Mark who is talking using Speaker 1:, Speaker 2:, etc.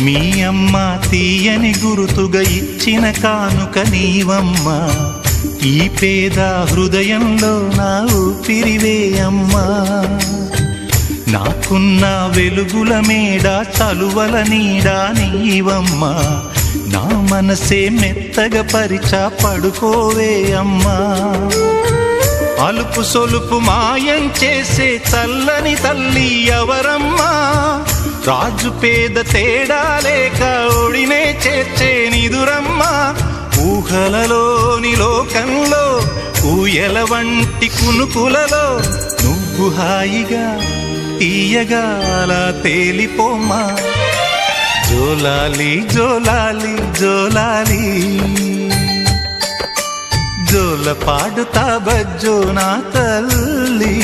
Speaker 1: మీ అమ్మ తీయని గురుతుగా ఇచ్చిన కానుక నీవమ్మా, ఈ పేద హృదయంలో నా ఊపిరివే అమ్మా. నాకున్న వెలుగుల మేడ చలువల నీడా నీవమ్మా, నా మనసే మెత్తగా పరిచా పడుకోవే అమ్మా. అలుపు సొలుపు మాయం చేసే చల్లని తల్లి ఎవరమ్మా, రాజు పేద తేడా లేక ఒడినే చేర్చే నిదురమ్మా. ఊహలలోని లోకంలో ఊయల వంటి కునుకులలో నువ్వు హాయిగా తీయగా అలా తేలిపోమ్మా. జోలాలి జోలాలి జోలాలి, జోల పాడుతా బజ్జో నా తల్లి.